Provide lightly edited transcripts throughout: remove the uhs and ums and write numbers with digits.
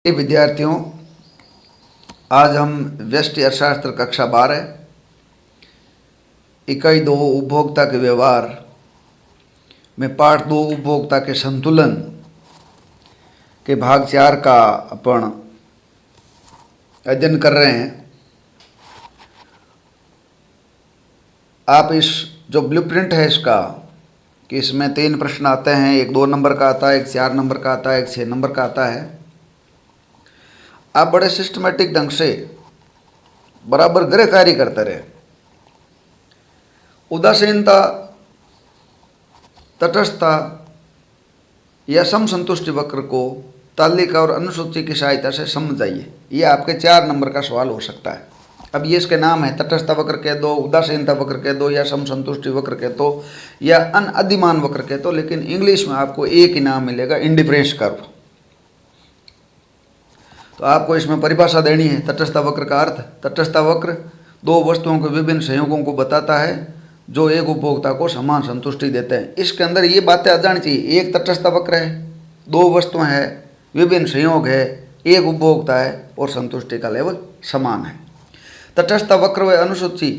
विद्यार्थियों, आज हम व्यष्टि अर्थशास्त्र कक्षा 12 इकाई 2 उपभोक्ता के व्यवहार में पाठ 2 उपभोक्ता के संतुलन के भाग 4 का अपन अध्ययन कर रहे हैं। आप इस जो ब्लूप्रिंट है इसका कि इसमें 3 प्रश्न आते हैं, एक 2 नंबर का आता है, एक 4 नंबर का आता है, एक 6 नंबर का आता है। आप बड़े सिस्टमेटिक ढंग से बराबर गृह कार्य करते रहे। उदासीनता, तटस्थता या समसंतुष्टि वक्र को तालिका और अनुसूची की सहायता से समझाइए। ये आपके 4 नंबर का सवाल हो सकता है। अब ये इसके नाम है, तटस्थता वक्र कह दो, उदासीनता वक्र कह दो, या समसंतुष्टि वक्र कह दो, या अनअधिमान वक्र कह दो, लेकिन इंग्लिश में आपको एक ही नाम मिलेगा, इंडिफरेंस कर्व। तो आपको इसमें परिभाषा देनी है। तटस्थता वक्र का अर्थ, तटस्थता वक्र 2 वस्तुओं के विभिन्न संयोगों को बताता है जो एक उपभोक्ता को समान संतुष्टि देते हैं। इसके अंदर ये बातें आ जानी चाहिए। एक तटस्थता वक्र है, 2 वस्तुएं हैं, विभिन्न संयोग है, एक उपभोक्ता है और संतुष्टि का लेवल समान है। तटस्थता वक्र व अनुसूची,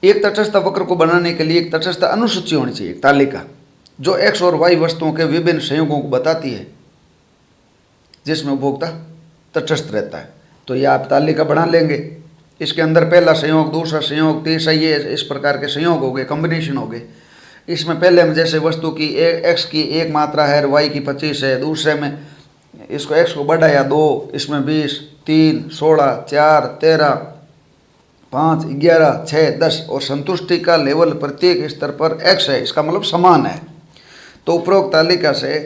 एक तटस्थता वक्र को बनाने के लिए एक तटस्थ अनुसूची होनी चाहिए, एक तालिका जो x और y वस्तुओं के विभिन्न संयोगों को बताती है जिसमें उपभोक्ता तटस्थ रहता है। तो ये आप तालिका बना लेंगे। इसके अंदर पहला संयोग, दूसरा संयोग, तीसरा, ये इस प्रकार के संयोग हो गए, कॉम्बिनेशन हो गए। इसमें पहले में जैसे वस्तु की x की 1 मात्रा है और y की 25 है, दूसरे में इसको x को बढ़ाया 2, इसमें 20, 3, 16, 4, 13, 5, 11, 6, 10 और संतुष्टि का लेवल प्रत्येक स्तर पर x है, इसका मतलब समान है। तो उपरोक्त तालिका से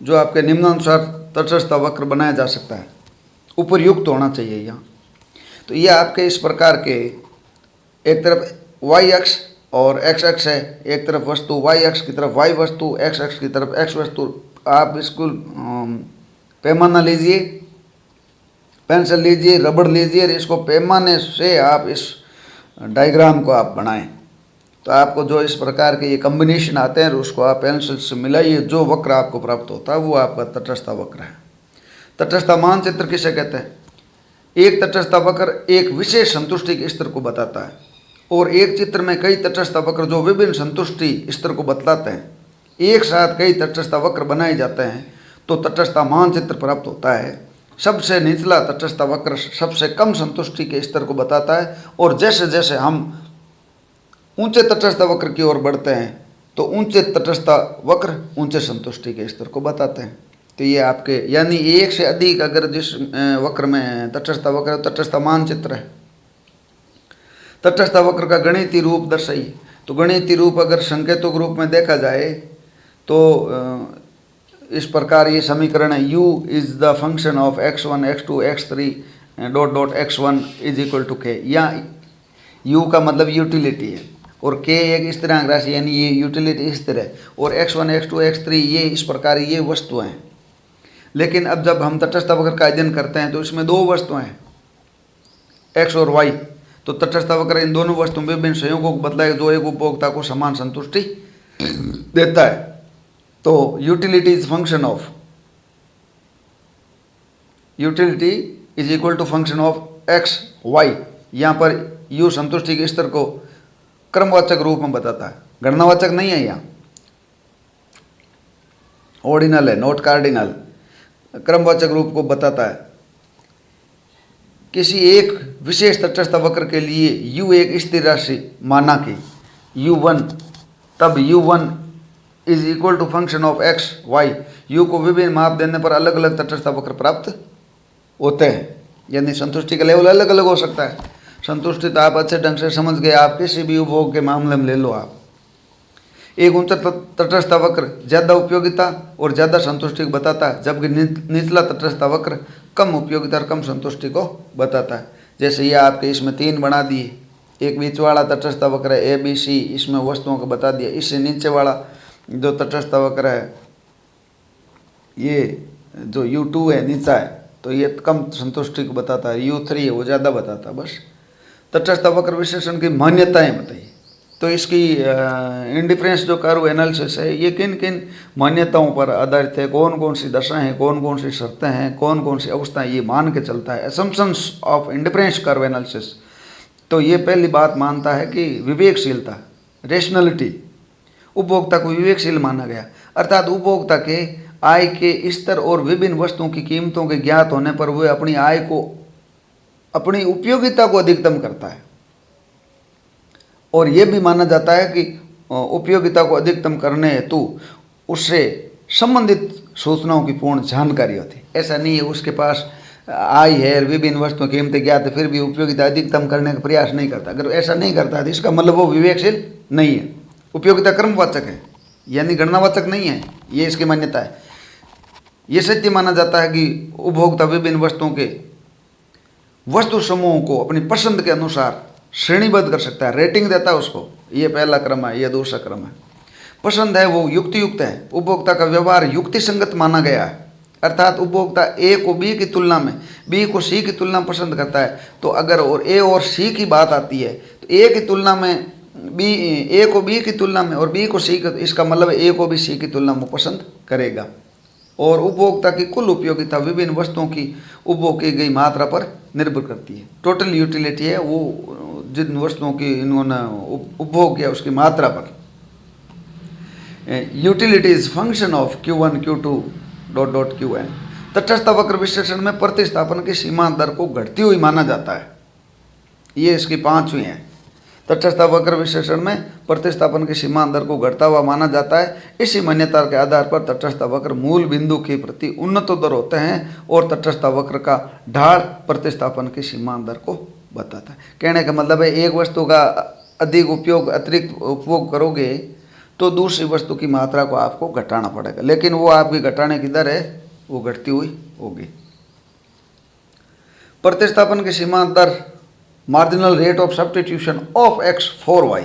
जो आपके निम्नानुसार तटस्थता वक्र बनाया जा सकता है, उपयुक्त होना चाहिए यहाँ। तो ये आपके इस प्रकार के, एक तरफ y अक्ष और x अक्ष है, एक तरफ वस्तु y अक्ष की तरफ y वस्तु, x अक्ष की तरफ x वस्तु। आप इसको पैमाना लीजिए, पेंसिल लीजिए, रबड़ लीजिए और इसको पैमाने से आप इस डायग्राम को आप बनाएं। तो आपको जो इस प्रकार के ये कॉम्बिनेशन आते हैं उसको आप पेंसिल से मिलाइए, जो वक्र आपको प्राप्त होता है वो आपका तटस्थता वक्र है। तटस्थता मानचित्र किसे कहते हैं? एक तटस्थता वक्र एक विशेष संतुष्टि के स्तर को बताता है और एक चित्र में कई तटस्थता वक्र जो विभिन्न संतुष्टि स्तर को बतलाते हैं, एक साथ कई तटस्थता वक्र बनाए जाते हैं तो तटस्थता मानचित्र प्राप्त होता है। सबसे निचला तटस्थता वक्र सबसे कम संतुष्टि के स्तर को बताता है और जैसे जैसे हम ऊंचे तटस्थता वक्र की ओर बढ़ते हैं तो ऊंचे तटस्थता वक्र ऊंचे संतुष्टि के स्तर को बताते हैं। तो ये आपके यानी एक से अधिक अगर जिस वक्र में तटस्थता वक्र, तटस्थता मानचित्र है। तटस्थता वक्र का गणितीय रूप दर्शाइए। तो गणितीय रूप अगर संकेतों के रूप में देखा जाए तो इस प्रकार ये समीकरण है, u is the function of x1, x2, x3 dot dot x1 is equal to k। या u का मतलब यूटिलिटी है और k एक स्थिरांक राशि, यानी ये यूटिलिटी स्थिर है, और x1, x2, x3 ये इस प्रकार ये वस्तुएं हैं। लेकिन अब जब हम तटस्थता वक्र का अध्ययन करते हैं तो इसमें 2 वस्तुएं हैं, x और y। तो तटस्थता वक्र इन दोनों वस्तुओं में विभिन्न संयोगों को बतलाएगा जो एक उपभोक्ता को समान संतुष्टि देता है। तो utility is function of, utility is equal to function of x, y। यहाँ पर u संतुष्टि के स्तर को क्रमवाचक रूप में बताता है, गणनावाचक नहीं है, यहाँ ऑर्डिनल है, नॉट कार्डिनल। क्रमवाचक रूप को बताता है। किसी एक विशेष तटस्थ वक्र के लिए u एक स्थिर राशि माना कि u1, तब u1 is equal to function of x, y। u को विभिन्न माप देने पर अलग अलग तटस्थ वक्र प्राप्त होते हैं, यानी संतुष्टि का लेवल अलग अलग हो सकता है। संतुष्टि तो आप अच्छे ढंग से समझ गए, आप किसी भी उपभोग के मामले में ले लो। आप एक ऊंचा तटस्थ वक्र ज़्यादा उपयोगिता और ज़्यादा संतुष्टि को बताता है, जबकि निचला तटस्थ वक्र कम उपयोगिता और कम संतुष्टि को बताता है। जैसे ये आपके इसमें 3 बना दिए, एक बीच वाला तटस्थ वक्र है ABC, इसमें वस्तुओं को बता दिया। इससे नीचे वाला जो तटस्थ वक्र है, ये जो U2 है नीचा है, तो ये कम संतुष्टि को बताता है। U3 है वो ज़्यादा बताता है। बस तटस्थ वक्र विश्लेषण की मान्यताएं बताइए। तो इसकी इंडिफरेंस जो कर्व एनालिसिस है ये किन किन मान्यताओं पर आधारित है, कौन कौन सी दशाएं हैं, कौन कौन सी शर्तें हैं, कौन कौन सी अवस्थाएं, ये मान के चलता है। Assumptions of indifference curve analysis, तो ये पहली बात मानता है कि विवेकशीलता, रेशनलिटी, उपभोक्ता को विवेकशील माना गया, अर्थात उपभोक्ता के आय के स्तर और विभिन्न वस्तुओं की कीमतों के ज्ञात होने पर वह अपनी आय को, अपनी उपयोगिता को अधिकतम करता है। और यह भी माना जाता है कि उपयोगिता को अधिकतम करने हेतु उससे संबंधित सूचनाओं की पूर्ण जानकारी होती। ऐसा नहीं है उसके पास आय है, विभिन्न वस्तुओं की कीमतें ज्ञात है, फिर भी उपयोगिता अधिकतम करने का प्रयास नहीं करता। अगर ऐसा नहीं करता है तो इसका मतलब वो विवेकशील नहीं है। उपयोगिता क्रमवाचक है, यानी गणनावाचक नहीं है, ये इसकी मान्यता है। ये सत्य माना जाता है कि उपभोक्ता विभिन्न वस्तुओं के वस्तु समूहों को अपनी पसंद के अनुसार श्रेणीबद्ध कर सकता है, रेटिंग देता है उसको, ये पहला क्रम है, ये दूसरा क्रम है। पसंद है वो युक्तियुक्त है, उपभोक्ता का व्यवहार युक्ति संगत माना गया है, अर्थात उपभोक्ता ए को बी की तुलना में, बी को सी की तुलना में पसंद करता है। तो अगर और ए और सी की बात आती है तो ए की तुलना में बी, ए को बी की तुलना में और बी को सी की, इसका मतलब ए को भी सी की तुलना में पसंद करेगा। और उपभोक्ता की कुल उपयोगिता विभिन्न वस्तुओं की उपभोग की गई मात्रा पर निर्भर करती है। टोटल यूटिलिटी है वो जिन वस्तुओं की इन्होंने उपभोग किया उसकी मात्रा पर। Utility is function of Q1 Q2 Qn। तटस्थ वक्र विश्लेषण में प्रतिस्थापन की सीमा दर को घटती हुई माना जाता है। ये इसकी 5वीं है। तटस्थ वक्र विश्लेषण में प्रतिस्थापन की सीमा दर को घटता हुआ माना जाता है। इसी मान्यता के आधार पर तटस्थ वक्र मूल बिंदु के प्रति उन्नतोत्तर होते हैं और तटस्थ वक्र का ढाल प्रतिस्थापन की सीमा दर को बताता है। कहने का मतलब है एक वस्तु का अधिक उपयोग, अतिरिक्त उपयोग करोगे तो दूसरी वस्तु की मात्रा को आपको घटाना पड़ेगा, लेकिन वो आपकी घटाने की दर है वो घटती हुई होगी। प्रतिस्थापन की सीमा दर marginal rate of substitution of x for y,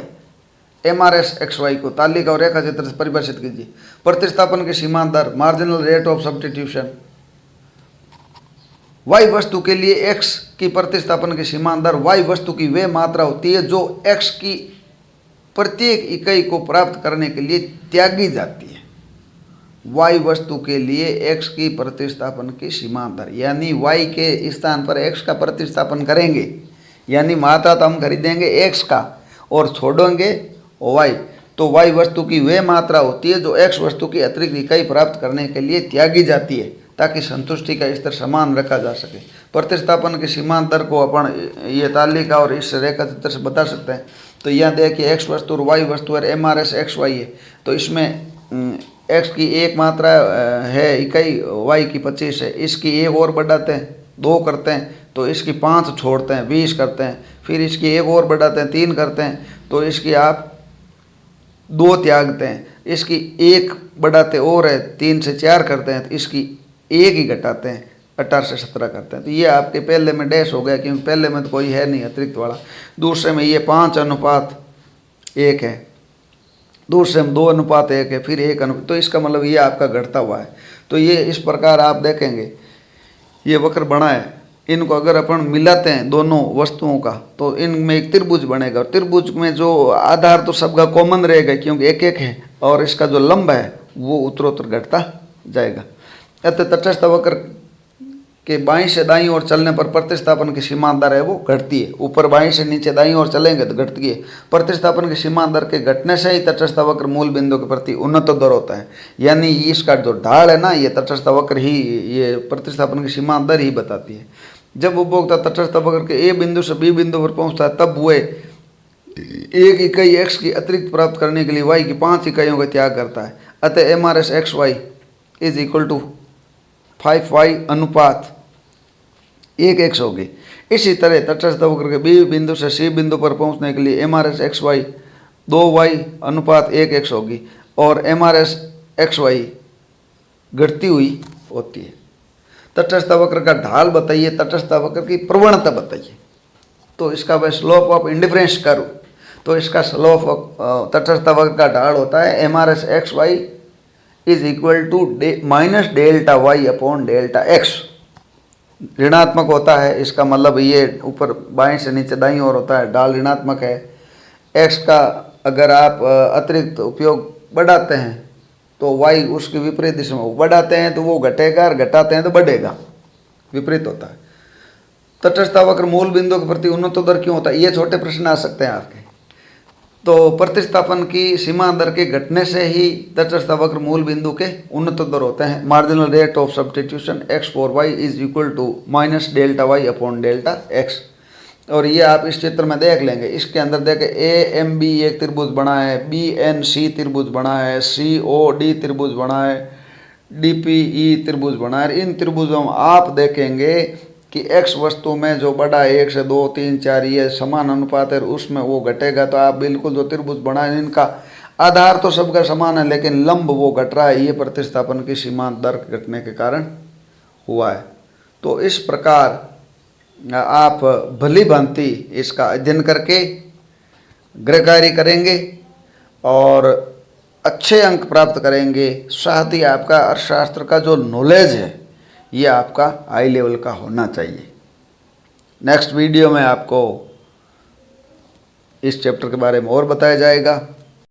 MRS XY को तालिका और रेखाचित्र से परिभाषित कीजिए। प्रतिस्थापन की सीमा दर marginal rate of substitution y वस्तु के लिए x की प्रतिस्थापन की सीमा दर y वस्तु की वे मात्रा होती है जो x की प्रत्येक इकाई को प्राप्त करने के लिए त्यागी जाती है। y वस्तु के लिए x की प्रतिस्थापन की सीमा दर, यानी y के स्थान पर x का प्रतिस्थापन करेंगे, यानी मात्रा तो हम खरीदेंगे x का और छोड़ेंगे y, तो y वस्तु की वे मात्रा होती है जो x वस्तु की अतिरिक्त इकाई प्राप्त करने के लिए त्यागी जाती है ताकि संतुष्टि का स्तर समान रखा जा सके। प्रतिस्थापन की सीमा दर को अपन ये तालिका और इस रेखा चित्र से बता सकते हैं। तो यहाँ देखिए x वस्तु और y वस्तु और MRS XY है, तो इसमें x की एक मात्रा है इकाई, y की 25 है, इसकी एक और बढ़ाते हैं 2 करते हैं तो इसकी 5 छोड़ते हैं 20 करते हैं, फिर इसकी एक और बढ़ाते हैं 3 करते हैं तो इसकी आप 2 त्यागते हैं, इसकी 1 बढ़ाते और है 3 से 4 करते हैं तो इसकी 1 ही घटाते हैं 18 से 17 करते हैं। तो ये आपके पहले में डैश हो गया क्योंकि पहले में तो कोई है नहीं अतिरिक्त वाला। दूसरे में ये 5:1 है, दूसरे में 2:1 है, फिर 1 तो इसका मतलब ये आपका घटता हुआ है। तो ये इस प्रकार आप देखेंगे ये वक्र बना है, इनको अगर अपन मिलाते हैं दोनों वस्तुओं का तो इनमें एक त्रिभुज बनेगा और त्रिभुज में जो आधार तो सबका कॉमन रहेगा क्योंकि 1-1 है और इसका जो लंब है वो उत्तरोत्तर घटता जाएगा। अतः तटस्थ वक्र के बाईं से दाईं ओर चलने पर प्रतिस्थापन की सीमा दर है वो घटती है। ऊपर बाईं से नीचे दाईं ओर चलेंगे तो घटती है। प्रतिस्थापन की सीमा दर के घटने से ही तटस्थ वक्र मूल बिंदु के प्रति उन्नत दर होता है, यानी इसका जो ढाल है ना ये तटस्थ वक्र ही ये प्रतिस्थापन की सीमा दर ही बताती है। जब उपभोक्ता तटस्थ वक्र के ए बिंदु से बी बिंदु पर पहुंचता है तब वह 1 इकाई x की अतिरिक्त प्राप्त करने के लिए y की 5 इकाइयों का त्याग करता है। अतः MRS XY is equal to 5y:1x होगी। इसी तरह तटस्थ वक्र के बी बिंदु से सी बिंदु पर पहुंचने के लिए MRS XY 2y:1x होगी और MRS XY घटती हुई होती है। तटस्थ वक्र का ढाल बताइए, तटस्थ वक्र की प्रवणता बताइए। तो इसका वह स्लोप ऑफ इंडिफरेंस कर्व, तो इसका स्लोप ऑफ तटस्थ वक्र का ढाल होता है MRS XY is equal to -Δy/Δx। ऋणात्मक होता है, इसका मतलब ये ऊपर बाएं से नीचे दाईं ओर होता है, ढाल ऋणात्मक है। x का अगर आप अतिरिक्त उपयोग बढ़ाते हैं तो y उसके विपरीत दिशा में, बढ़ाते हैं तो वो घटेगा और घटाते हैं तो बढ़ेगा, विपरीत होता है। तटस्थता वक्र मूल बिंदु के प्रति उन्नत दर क्यों होता है, ये छोटे प्रश्न आ सकते हैं आपके। तो प्रतिस्थापन की सीमा दर के घटने से ही तटस्थता वक्र मूल बिंदु के उन्नत दर होते हैं। Marginal rate of substitution x for y is equal to minus delta Y upon delta X. और ये आप इस चित्र में देख लेंगे, इसके अंदर देखें AMB एक त्रिभुज बना है, BNC त्रिभुज बना है, COD त्रिभुज बना है, DPE त्रिभुज बना है। इन त्रिभुजों में आप देखेंगे कि x वस्तु में जो बड़ा है 1 से 2 3 4 ये समान अनुपात है, उसमें वो घटेगा। तो आप बिल्कुल जो त्रिभुज बना है इनका आधार तो सबका समान है, लेकिन लंब वो घट रहा है, ये प्रतिस्थापन की सीमा दर घटने के कारण हुआ है। तो इस प्रकार आप भली भांति इसका अध्ययन करके गृह कार्य करेंगे और अच्छे अंक प्राप्त करेंगे। साथ ही आपका अर्थशास्त्र का जो नॉलेज है ये आपका हाई लेवल का होना चाहिए। नेक्स्ट वीडियो में आपको इस चैप्टर के बारे में और बताया जाएगा।